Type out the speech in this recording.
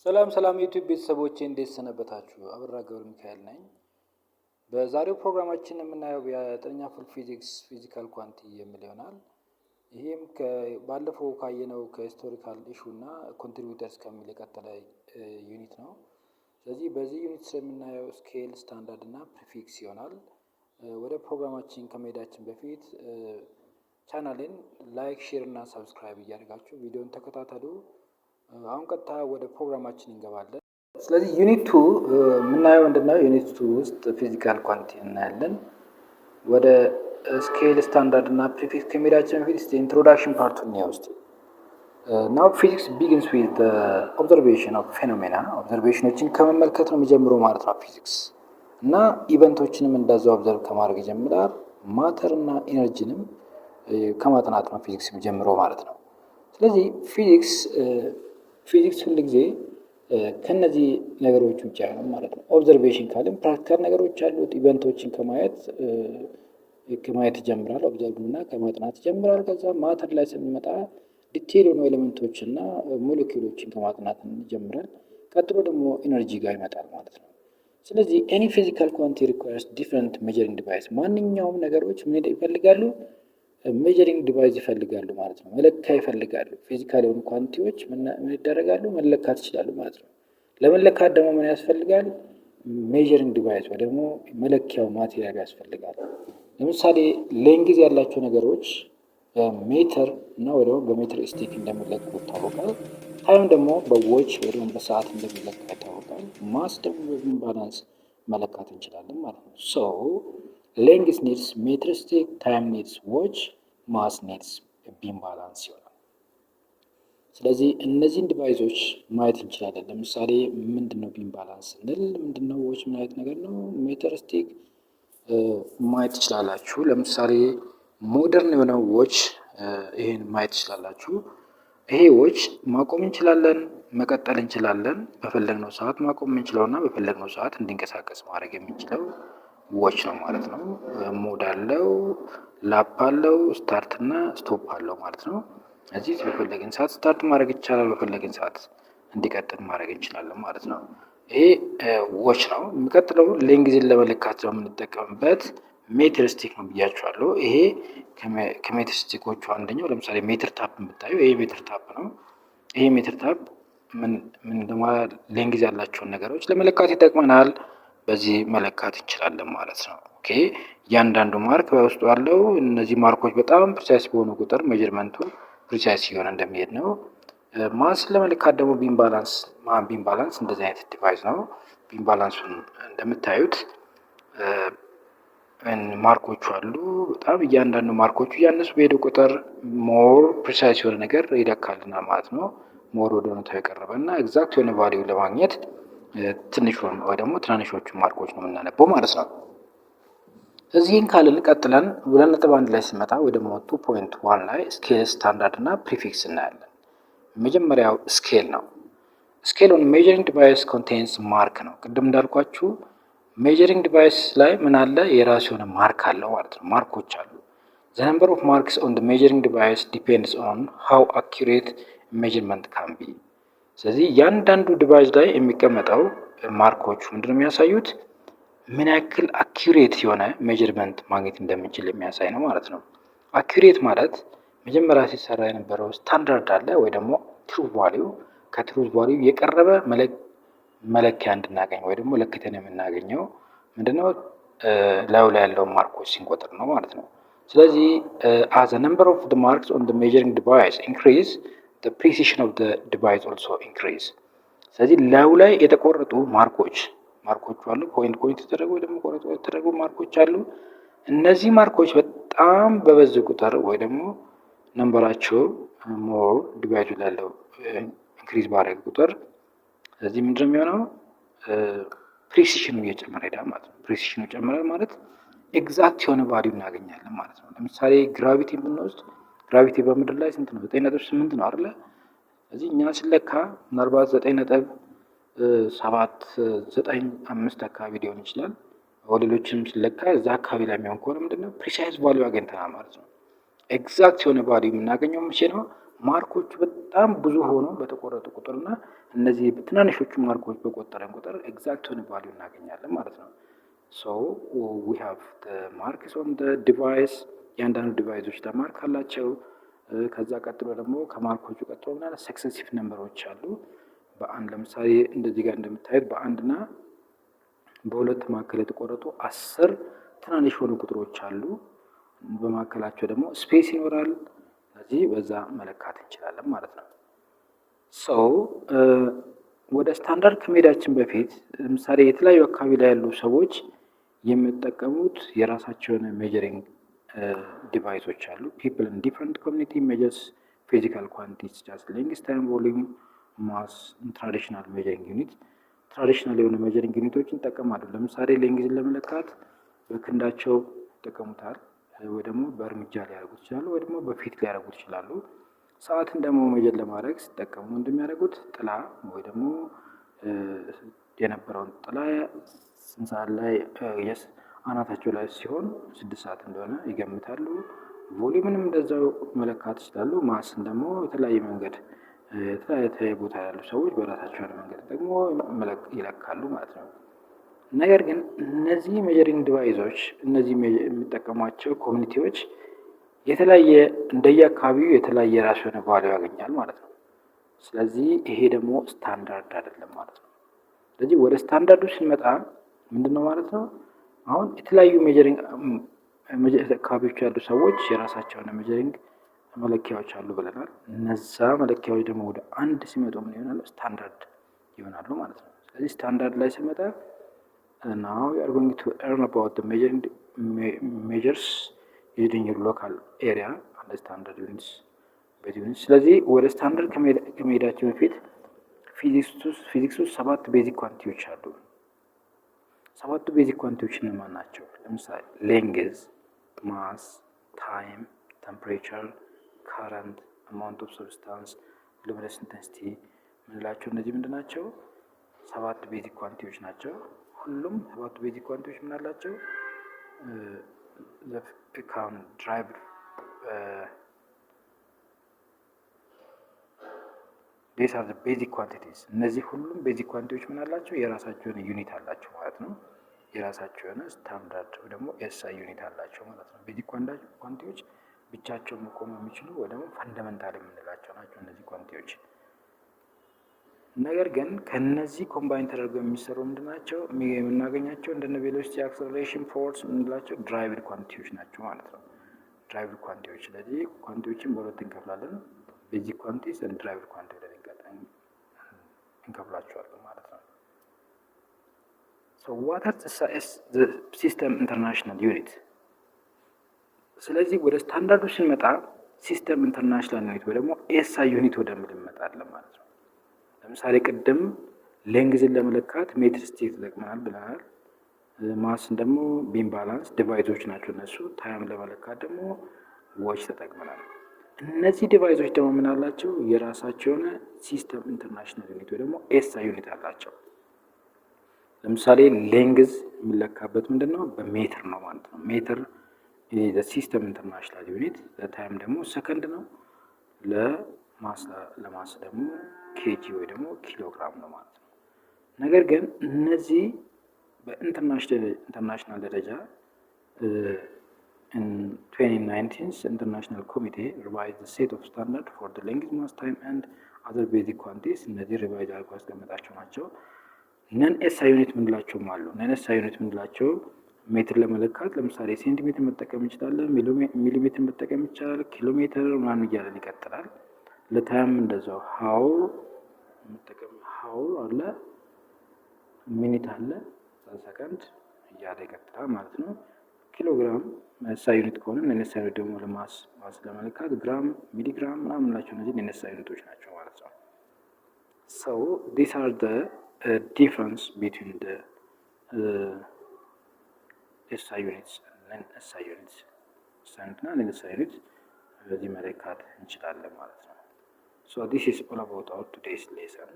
ሰላም ሰላም ዩቲዩብ ቤተሰቦቼ እንዴት ሰነበታችሁ? አበራ ገብረ ሚካኤል ነኝ። በዛሬው ፕሮግራማችን የምናየው የዘጠነኛ ክፍል ፊዚክስ ፊዚካል ኳንቲ የሚል ይሆናል። ይህም ባለፈው ካየነው ከሂስቶሪካል ኢሹ እና ኮንትሪቢዩተርስ ከሚል የቀጠለ ዩኒት ነው። ስለዚህ በዚህ ዩኒት ስር የምናየው ስኬል፣ ስታንዳርድ እና ፕሪፊክስ ይሆናል። ወደ ፕሮግራማችን ከመሄዳችን በፊት ቻናሌን ላይክ፣ ሼር እና ሰብስክራይብ እያደረጋችሁ ቪዲዮን ተከታተሉ። አሁን ቀጥታ ወደ ፕሮግራማችን እንገባለን። ስለዚህ ዩኒት 2 የምናየው ምንድነው? ዩኒት 2 ውስጥ ፊዚካል ኳንቲ እናያለን። ወደ ስኬል፣ ስታንዳርድ እና ፕሪፊክስ ከመሄዳችን በፊት ኢንትሮዳክሽን ፓርቱን ነው ውስጥ ናው ፊዚክስ ቢጊንስ ዊዝ ኦብዘርቬሽን ኦፍ ፌኖሜና። ኦብዘርቬሽኖችን ከመመልከት ነው የሚጀምረው ማለት ነው ፊዚክስ እና ኢቨንቶችንም እንደዛው ኦብዘርቭ ከማድረግ ይጀምራል። ማተር እና ኢነርጂንም ከማጥናት ነው ፊዚክስ የሚጀምረው ማለት ነው። ስለዚህ ፊዚክስ ሁል ጊዜ ከነዚህ ነገሮች ውጭ አይሆንም ማለት ነው። ኦብዘርቬሽን ካለም ፕራክቲካል ነገሮች አሉት። ኢቨንቶችን ከማየት ይጀምራል። ኦብዘርቭ እና ከማጥናት ይጀምራል። ከዛ ማተር ላይ ስንመጣ ዲቴል የሆኑ ኤሌመንቶች እና ሞሌኪውሎችን ከማጥናት ይጀምራል። ቀጥሎ ደግሞ ኢነርጂ ጋር ይመጣል ማለት ነው። ስለዚህ ኤኒ ፊዚካል ኳንቲ ሪኳየርስ ዲፍረንት ሜጀሪንግ ዲቫይስ። ማንኛውም ነገሮች ምን ይፈልጋሉ? ሜጀሪንግ ዲቫይስ ይፈልጋሉ ማለት ነው። መለኪያ ይፈልጋሉ። ፊዚካል የሆኑ ኳንቲዎች ምን ይደረጋሉ? መለካት ይችላሉ ማለት ነው። ለመለካት ደግሞ ምን ያስፈልጋል? ሜጀሪንግ ዲቫይስ ወይ ደግሞ መለኪያው ማቴሪያል ያስፈልጋል። ለምሳሌ ሌንግዝ ያላቸው ነገሮች በሜትር እና ወይ ደግሞ በሜትር ስቲክ እንደሚለኩ ይታወቃል። ታይም ደግሞ በዎች ወይ ደግሞ በሰዓት እንደሚለካ ይታወቃል። ማስ ደግሞ በኢምባላንስ መለካት እንችላለን ማለት ነው። ሶ ሌንግዝ ኒድስ ሜትር ስቲክ፣ ታይም ኒድስ ዎች፣ ማስ ኒድስ ቢም ባላንስ ይሆናል። ስለዚህ እነዚህን ዲቫይሶች ማየት እንችላለን። ለምሳሌ ምንድነው ቢም ባላንስ ስንል ምንድነው? ዎች ምን አይነት ነገር ነው? ሜትር ስቲክ ማየት ትችላላችሁ። ለምሳሌ ሞደርን የሆነው ዎች ይሄን ማየት ትችላላችሁ። ይሄ ዎች ማቆም እንችላለን፣ መቀጠል እንችላለን። በፈለግነው ሰዓት ማቆም የምንችለውና በፈለግነው ሰዓት እንዲንቀሳቀስ ማድረግ የምንችለው ዎች ነው ማለት ነው። ሞድ አለው፣ ላፕ አለው፣ ስታርት እና ስቶፕ አለው ማለት ነው። እዚህ በፈለግን ሰዓት ስታርት ማድረግ ይቻላል፣ በፈለግን ሰዓት እንዲቀጥል ማድረግ እንችላለን ማለት ነው። ይሄ ዎች ነው። የሚቀጥለው ሌንግዝን ለመለካት ነው የምንጠቀምበት ሜትር ስቲክ ነው ብያችኋለሁ። ይሄ ከሜትር ስቲኮቹ አንደኛው ለምሳሌ ሜትር ታፕ የምታዩ ይሄ ሜትር ታፕ ነው። ይሄ ሜትር ታፕ ምን ደግሞ ሌንግዝ ያላቸውን ነገሮች ለመለካት ይጠቅመናል። በዚህ መለካት እንችላለን ማለት ነው። ኦኬ እያንዳንዱ ማርክ በውስጡ አለው። እነዚህ ማርኮች በጣም ፕሪሳይስ በሆኑ ቁጥር ሜጀርመንቱ ፕሪሳይስ እየሆነ እንደሚሄድ ነው። ማስ ለመለካት ደግሞ ቢም ባላንስ እንደዚህ አይነት ዲቫይስ ነው። ቢም ባላንሱን እንደምታዩት ማርኮቹ አሉ። በጣም እያንዳንዱ ማርኮቹ እያነሱ በሄዱ ቁጥር ሞር ፕሪሳይስ የሆነ ነገር ይለካልናል ማለት ነው። ሞር ወደ እውነታው የቀረበ እና ኤግዛክት የሆነ ቫልዩ ለማግኘት ትንሹን ወይ ደግሞ ትናንሾቹ ማርኮች ነው የምናነበው ማለት ነው። እዚህን ካልን ቀጥለን 2.1 ላይ ስንመጣ ወይ ደግሞ 2.1 ላይ ስኬል፣ ስታንዳርድ እና ፕሪፊክስ እናያለን። መጀመሪያው ስኬል ነው። ስኬል ኦን ሜጀሪንግ ዲቫይስ ኮንቴንስ ማርክ ነው። ቅድም እንዳልኳችሁ ሜጀሪንግ ዲቫይስ ላይ ምን አለ? የራሱ የሆነ ማርክ አለው ማለት ነው። ማርኮች አሉ። ዘ ነምበር ኦፍ ማርክስ ኦን ዘ ሜጀሪንግ ዲቫይስ ዲፔንድስ ኦን ሃው አኪዩሬት ሜጀርመንት ካን ቢ። ስለዚህ እያንዳንዱ ዲቫይስ ላይ የሚቀመጠው ማርኮቹ ምንድነው የሚያሳዩት? ምን ያክል አኪዩሬት የሆነ ሜጀርመንት ማግኘት እንደምንችል የሚያሳይ ነው ማለት ነው። አኪዩሬት ማለት መጀመሪያ ሲሰራ የነበረው ስታንዳርድ አለ ወይ ደግሞ ትሩዝ ቫልዩ፣ ከትሩዝ ቫልዩ የቀረበ መለኪያ እንድናገኝ ወይ ደግሞ ለክተን የምናገኘው ምንድነው? ላዩ ላይ ያለው ማርኮች ሲንቆጥር ነው ማለት ነው። ስለዚህ as the number of the marks on the measuring device increase the precision of the device also increase። ስለዚህ ላዩ ላይ የተቆረጡ ማርኮች አሉ። ፖይንት የተደረጉ ወይ ደግሞ ቆረጡ የተደረጉ ማርኮች አሉ። እነዚህ ማርኮች በጣም በበዙ ቁጥር ወይ ደግሞ ነምበራቸው ሞር ዲቫይስ ላይ ያለው ኢንክሪዝ ባደረገ ቁጥር ስለዚህ ምንድነው የሚሆነው? ፕሪሲሽኑ እየጨመረ ሄዳል ማለት ነው። ፕሪሲሽኑ ጨመረ ማለት ኤግዛክት የሆነ ቫልዩ እናገኛለን ማለት ነው። ለምሳሌ ግራቪቲን ብንወስድ ግራቪቲ በምድር ላይ ስንት ነው? 9.8 ነው አይደለ? ስለዚህ እኛ ስለካ ምናልባት 9.795 አካባቢ ሊሆን ይችላል። ሌሎችም ስለካ እዛ አካባቢ ላይ የሚሆን ከሆነ ምንድነው ፕሪሳይዝ ቫልዩ አግኝተናል ማለት ነው። ኤግዛክት የሆነ ቫልዩ የምናገኘው መቼ ነው? ማርኮቹ በጣም ብዙ ሆኖ በተቆረጡ ቁጥርና እነዚህ ትናንሾቹ ማርኮች በቆጠረን ቁጥር ኤግዛክት የሆነ ቫልዩ እናገኛለን ማለት ነው። ሶ ዊ ሃቭ ማርክስ ኦን ዲቫይስ፣ እያንዳንዱ ዲቫይሶች ማርክ አላቸው። ከዛ ቀጥሎ ደግሞ ከማርኮቹ ቀጥሎ ምናለ ሰክሰሲቭ ነምበሮች አሉ። በአንድ ለምሳሌ እንደዚህ ጋር እንደምታዩት በአንድና በሁለት መካከል የተቆረጡ 10 ትናንሽ የሆኑ ቁጥሮች አሉ። በመካከላቸው ደግሞ ስፔስ ይኖራል። ስለዚህ በዛ መለካት እንችላለን ማለት ነው። ሰው ወደ ስታንዳርድ ከመሄዳችን በፊት ለምሳሌ የተለያዩ አካባቢ ላይ ያሉ ሰዎች የሚጠቀሙት የራሳቸውን ሜጀሪንግ ዲቫይሶች አሉ። ፒፕል ኢን ዲፍረንት ኮሚኒቲ ሜጀርስ ፊዚካል ኳንቲቲስ ጃስት ሌንግዝ፣ ታይም፣ ቮሊዩም፣ ማስ ትራዲሽናል ሜጀሪንግ ዩኒት ትራዲሽናል የሆነ ሜጀሪንግ ዩኒቶችን ይጠቀማሉ። ለምሳሌ ሌንግዝን ለመለካት በክንዳቸው ይጠቀሙታል፣ ወይ ደግሞ በእርምጃ ሊያደርጉት ይችላሉ፣ ወይ ደግሞ በፊት ሊያደርጉት ይችላሉ። ሰዓትን ደግሞ ሜጀር ለማድረግ ሲጠቀሙ እንደሚያደርጉት ጥላ ወይ ደግሞ የነበረውን ጥላ ስንት ሰዓት ላይ አናታቸው ላይ ሲሆን 6 ሰዓት እንደሆነ ይገምታሉ። ቮሊዩምንም እንደዛው መለካት ይችላሉ። ማስን ደግሞ የተለያየ መንገድ የተለያየ ቦታ ያሉ ሰዎች በራሳቸው መንገድ ደግሞ ይለካሉ ማለት ነው። ነገር ግን እነዚህ ሜጀሪንግ ዲቫይሶች እነዚህ የሚጠቀሟቸው ኮሚኒቲዎች የተለያየ እንደየአካባቢው የተለያየ የራሱ የሆነ ቫልዩ ያገኛል ማለት ነው። ስለዚህ ይሄ ደግሞ ስታንዳርድ አይደለም ማለት ነው። ስለዚህ ወደ ስታንዳርዱ ስንመጣ ምንድነው ማለት ነው? አሁን የተለያዩ ሜጀሪንግ አካባቢዎች ያሉ ሰዎች የራሳቸው የሆነ ሜጀሪንግ መለኪያዎች አሉ ብለናል። እነዛ መለኪያዎች ደግሞ ወደ አንድ ሲመጡ ምን ይሆናሉ? ስታንዳርድ ይሆናሉ ማለት ነው። ስለዚህ ስታንዳርድ ላይ ስንመጣ now we are going to learn about the measures used in your local area and the standard units. ስለዚህ ወደ ስታንዳርድ ከመሄዳችን በፊት ፊዚክስ ውስጥ 7 ቤዚክ ኳንቲቲዎች አሉ። 7 ቤዚክ ኳንቲቲዎች እነማን ናቸው? ለምሳሌ ሌንግዝ፣ ማስ፣ ታይም፣ ቴምፕሬቸር፣ ካረንት፣ አማውንት ኦፍ ሰብስታንስ፣ ሉሚነስ ኢንተንሲቲ ምንላቸው እነዚህ ምንድን ናቸው? 7 ቤዚክ ኳንቲቲዎች ናቸው። ሁሉም 7 ቤዚክ ኳንቲቲዎች ምን አላቸው? these are the basic quantities። እነዚህ ሁሉም ቤዚክ ኳንቲቲዎች ምን አላቸው? የራሳቸው የሆነ ዩኒት አላቸው ማለት ነው። የራሳቸው የሆነ ስታንዳርድ ወይ ደግሞ ኤስአይ ዩኒት አላቸው ማለት ነው። ቤዚክ ኳንቲቲዎች ብቻቸውን መቆም የሚችሉ ወይ ደግሞ ፈንዳመንታል የምንላቸው ናቸው እነዚህ ኳንቲቲዎች። ነገር ግን ከነዚህ ኮምባይን ተደርገው የሚሰሩ ምንድናቸው? የምናገኛቸው እንደነ ቬሎሲቲ፣ አክሰለሬሽን፣ ፎርስ የምንላቸው ድራይቭድ ኳንቲቲዎች ናቸው ማለት ነው። ድራይቭድ ኳንቲቲዎች። ስለዚህ ኳንቲቲዎችን በሁለት እንከፍላለን። ቤዚክ ኳንቲቲስ እና ድራይቭድ ኳንቲቲ ብለን እንከፍላቸዋለን ማለት ነው። so what is the system international unit? ስለዚህ ወደ ስታንዳርዱ ስንመጣ ሲስተም ኢንተርናሽናል ዩኒት ወይ ደግሞ ኤስአይ ዩኒት ወደሚል እንመጣለን ማለት ነው። ለምሳሌ ቅድም ሌንግዝን ለመለካት ሜትር ስቲክ ተጠቅመናል ብለናል። ማስን ደግሞ ቢም ባላንስ ዲቫይሶች ናቸው እነሱ። ታይም ለመለካት ደግሞ ዎች ተጠቅመናል። እነዚህ ዲቫይሶች ደግሞ ምን አላቸው? የራሳቸው የሆነ ሲስተም ኢንተርናሽናል ዩኒት ወይ ደግሞ ኤስአይ ዩኒት አላቸው። ለምሳሌ ሌንግዝ የሚለካበት ምንድነው? በሜትር ነው ማለት ነው። ሜትር ሲስተም ኢንተርናሽናል ዩኒት። ለታይም ደግሞ ሰከንድ ነው። ለማስ ደግሞ ኬጂ ወይ ደግሞ ኪሎግራም ነው ማለት ነው። ነገር ግን እነዚህ በኢንተርናሽናል ደረጃ in 2019 international committee revised the set of standard for the length, mass, time and other basic quantities። እነዚህ ሪቫይዝ አድርጎ ያስቀመጣቸው ናቸው። ነን ኤስአይ ዩኒት ምንላቸውም አሉ። ነን ኤስአይ ዩኒት ምንላቸው ሜትር ለመለካት ለምሳሌ ሴንቲሜትር መጠቀም እንችላለን፣ ሚሊሜትር መጠቀም ይቻላል፣ ኪሎሜትር ምናምን እያለን ይቀጥላል። ለታይም እንደዛው ሃውር መጠቀም ሃውር አለ፣ ሚኒት አለ፣ ሰከንድ እያለ ይቀጥላል ማለት ነው። ኪሎግራም ኤስአይ ዩኒት ከሆነ ነን ኤስአይ ዩኒት ደግሞ ለማስ ለመለካት ግራም፣ ሚሊግራም ምናምን ናቸው። እነዚህ ነን ኤስአይ ዩኒቶች ናቸው ማለት ነው። so these are the difference between the SI units and SI units። እና ነን ኤስአይ ዩኒት በዚህ መለካት እንችላለን ማለት ነው። so this is all about our today's lesson።